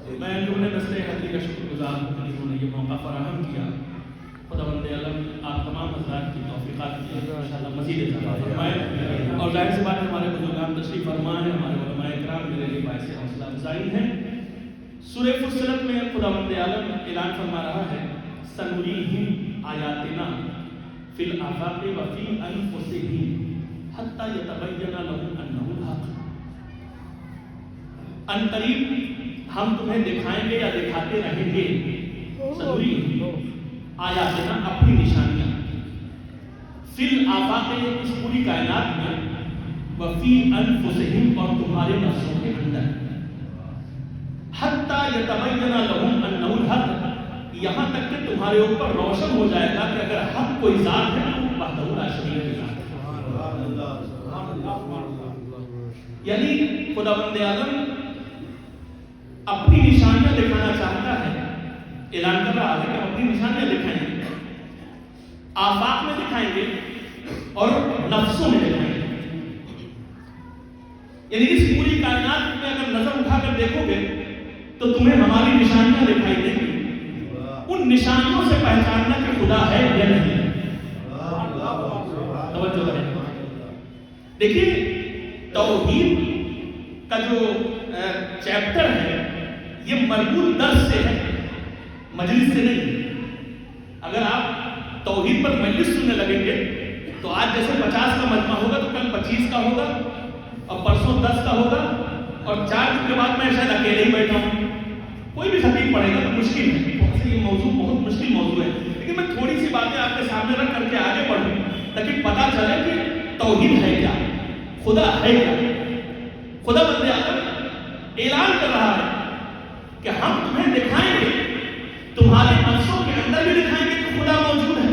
میں جملے نسل حضرت کا شکر گزار ہوں کہ انہوں نے یہ موقع فراہم کیا. خداوند عالم آپ تمام حضرات کی توفیقات کی انشاءاللہ مزید اضافہ فرمائے. اور ظاہر سی بات ہے ہمارے بزرگان تشریف فرما ہیں, ہمارے علماء کرام میرے لیے باعث حوصلہ افزائی ہیں. سورہ فصلت میں خداوند عالم اعلان فرما رہا ہے سنریہم آیاتنا فی الآفاق وفی انفسہم حتی یتبین لہم انہ الحق. ان قریب ہم تمہیں دکھائیں گے یا دکھاتے رہیں گے سنریہم آیاتنا اپنی نشانیاں فی الآفاق اس پوری کائنات میں وفی انفسہم اور تمہارے نفسوں کے اندر حتی یتبین لہم انہ الحق, یہاں تک کہ تمہارے اوپر روشن ہو جائے گا کہ اگر حق کوئی ذات ہے تو وحدہ لا شریک کی ذات ہے. یعنی خداوند عالم اپنی نشانیاں دکھانا چاہتا ہے, اعلان کر رہا ہے کہ اپنی نشانیاں دکھائیں گے, آفاق میں دکھائیں گے اور نفسوں میں دکھائیں گے. یعنی اس پوری کائنات میں اگر نظر اٹھا کر دیکھو گے تو تمہیں ہماری نشانیاں دکھائی دیں گی. ان نشانیوں سے پہچاننا کہ خدا ہے یا نہیں. توجہ رہے. دیکھیے توحید کا جو چیپٹر ہے یہ مربوط درس سے ہے, مجلس سے نہیں. اگر آپ توحید پر مجلس سننے لگیں گے تو آج جیسے 50 کا مجمع ہوگا تو کل 25 کا ہوگا اور پرسوں 10 کا ہوگا اور 4 دن کے بعد میں شاید اکیلے ہی بیٹھا ہوں. کوئی بھی خطیب پڑھے گا تو مشکل ہے, یہ موضوع بہت مشکل موضوع ہے. لیکن میں تھوڑی سی باتیں آپ کے سامنے رکھ کر کے آگے بڑھوں تاکہ پتہ چلے کہ توحید ہے کیا, خدا ہے کیا. خدا بندے عالم اعلان کر رہا ہے کہ ہم تمہیں دکھائیں گے, تمہارے نفسوں کے اندر بھی دکھائیں گے کہ خدا موجود ہے.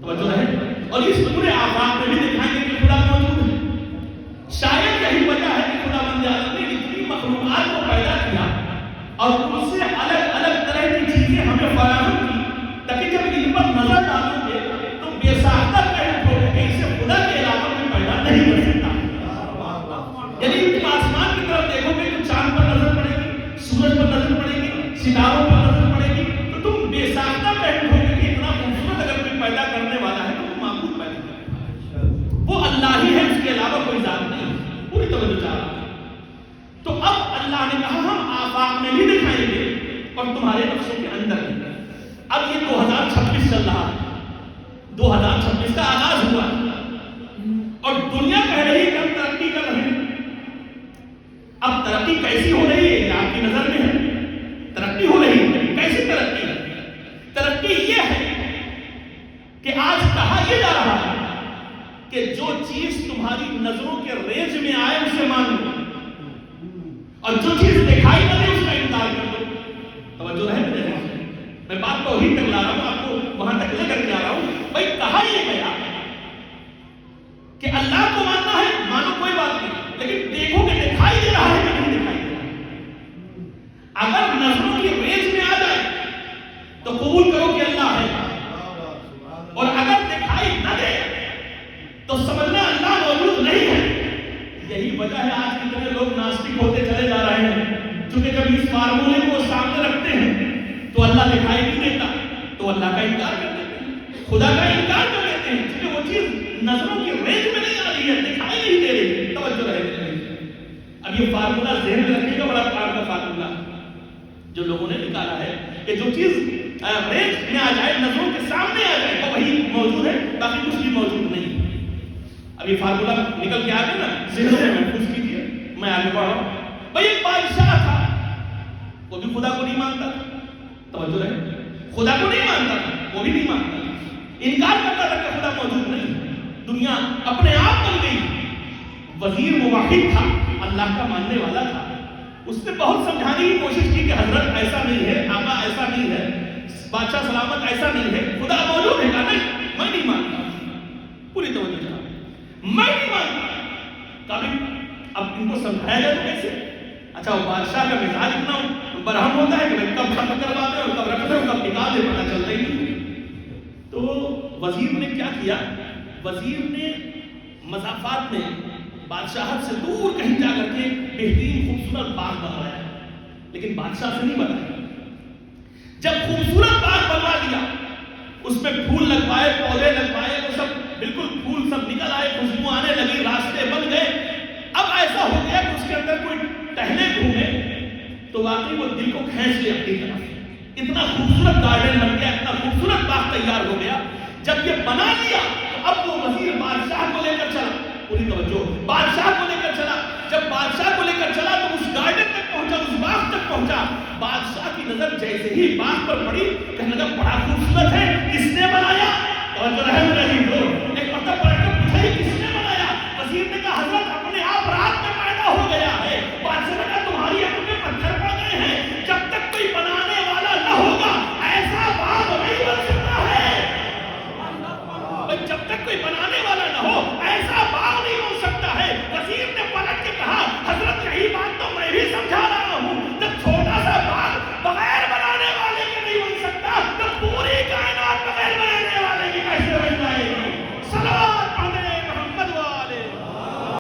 توجہ رہے. اور اس پورے آفاق میں بھی دکھائیں گے کہ خدا موجود ہے. شاید یہی وجہ ہے کہ خدا بندے عالم نے اتنی مخلوقات کو پیدا کیا اور ان سے الگ الگ طرح کی چیزیں ہمیں فراہم کی تاکہ جب ان پر نظر ڈالو گے تو بے ساختہ کہہ دو کہ اسے خدا کے علاوہ میں پیدا نہیں کر سکتا. یعنی تم آسمان کی طرف دیکھو گے تو چاند پر نظر پڑے گی, سورج پر نظر پڑے گی, ستاروں پر نظر پڑے گی, تو تم بے ساختہ کہہ دو کہ اتنا خوبصورت اگر کوئی پیدا کرنے والا ہے تو وہ معبود پیدا کرے, وہ اللہ ہی ہے, اس کے علاوہ کوئی ذات نہیں. پوری توجہ چاہ رہا. تو اب اللہ نے کہا ہم آفاق میں بھی دکھائیں گے اور تمہارے نفسوں کے اندر بھی. اب یہ 2026 چل رہا ہے, 2026 کا آغاز ہوا اور دنیا کہہ رہی ہے کہ ہم ترقی کر رہے ہیں. اب ترقی کیسی ہو رہی ہے یہ آپ کی نظر میں ہے. ترقی ہو رہی ہے, کیسی ترقی ہے؟ ترقی یہ ہے کہ آج کہا یہ جا رہا ہے کہ جو چیز تمہاری نظروں کے رینج میں آئے اسے مان لو اور جو چیز دکھائی نہ دے اس کا انکار کر دو. توجہ رہے میرے. میں بات توحید تک لا رہا ہوں, آپ کو وہاں تک لے کر کے آ رہا ہوں. بھائی کہا یہ گیا کہ اللہ کو ماننا ہے, مانو کوئی بات نہیں, لیکن دیکھو کہ دکھائی دے رہا ہے کہ نہیں دکھائی دے رہا ہے. اگر نظروں کی رینج میں آ جائے تو قبول کرو کہ اللہ ہے, اور اگر دکھائی نہ دے تو سمجھنا اللہ موجود نہیں ہے. یہی وجہ ہے آج کتنے لوگ ناستک ہوتے چلے جا رہے ہیں, چونکہ جب اس فارمولے کو سامنے رکھتے ہیں تو اللہ دکھائی نہیں دیتا تو اللہ کا انکار کر دیتے ہیں, خدا کا انکار کر دیتے ہیں, کیونکہ وہ چیز نظروں کی رینج میں نہیں آ رہی ہے, دکھائی نہیں دے رہی. توجہ رہے. اب یہ فارمولہ ذہن میں رکھنے کا بڑا کار کا فارمولہ جو لوگوں نے نکالا ہے کہ جو چیز رینج میں آ جائے, نظروں کے سامنے آ جائے, تو وہی موجود ہے, باقی کچھ بھی موجود نہیں. اب یہ فارمولہ نکل کے آگے نا ذہنوں میں محفوظ کیجیے. میں آگے بڑھ رہا ہوں. بھائی ایک بادشاہ تھا, وہ بھی خدا کو نہیں مانتا تھا. توجہ رہے. خدا کو نہیں مانتا تھا, وہ بھی نہیں مانتا تھا, انکار کرتا تھا کہ خدا موجود نہیں. دنیا اپنے آپ بن گئی. وزیر موحد تھا, اللہ کا ماننے والا تھا. اس نے بہت سمجھانے کی کوشش کی کہ حضرت ایسا نہیں ہے, آقا ایسا نہیں ہے, بادشاہ سلامت ایسا نہیں ہے, خدا موجود ہے. کہا نہیں, میں نہیں مانتا. پوری توجہ چاہتا, میں نہیں مانتا. اب ان کو سمجھایا جائے تو کیسے؟ اچھا وہ بادشاہ کا مزاج اتنا برہم ہوتا ہے کہ کب ختم کرواتے ہیں اور کب رکھتے ہیں اور کب نکال دے, پتہ چلتا ہی نہیں. تو وزیر نے کیا کیا؟ وزیر نے مضافات میں بادشاہت سے دور کہیں جا کر کے بہترین خوبصورت باغ بنوایا. لیکن بادشاہ سے نہیں بنایا. جب خوبصورت باغ بنوا دیا, اس میں پھول لگوائے, پودے لگوائے, وہ سب بالکل پھول سب نکل آئے, خوشبو آنے لگی, راستے بن گئے. اب ایسا ہو گیا کہ اس کے اندر کوئی ٹہلے گھومے تو واقعی وہ دل کو کھینچ لے اپنی طرف. اتنا خوبصورت گارڈن بن گیا, اتنا خوبصورت باغ تیار ہو گیا. جب یہ بنا لیا تو اب وہ وزیر بادشاہ کو لے کر چلا, پوری توجہ, بادشاہ کو لے کر چلا. جب بادشاہ کو لے کر چلا تو اس گارڈن تک پہنچا, اس باغ تک پہنچا. بادشاہ کی نظر جیسے ہی باغ پر پڑی, کہنے لگا بڑا خوبصورت ہے, کس نے بنایا؟ اور رحم رحیم ایک مطلب پلٹ کر پوچھا, کس نے بنایا؟ وزیر نے کہا حضرت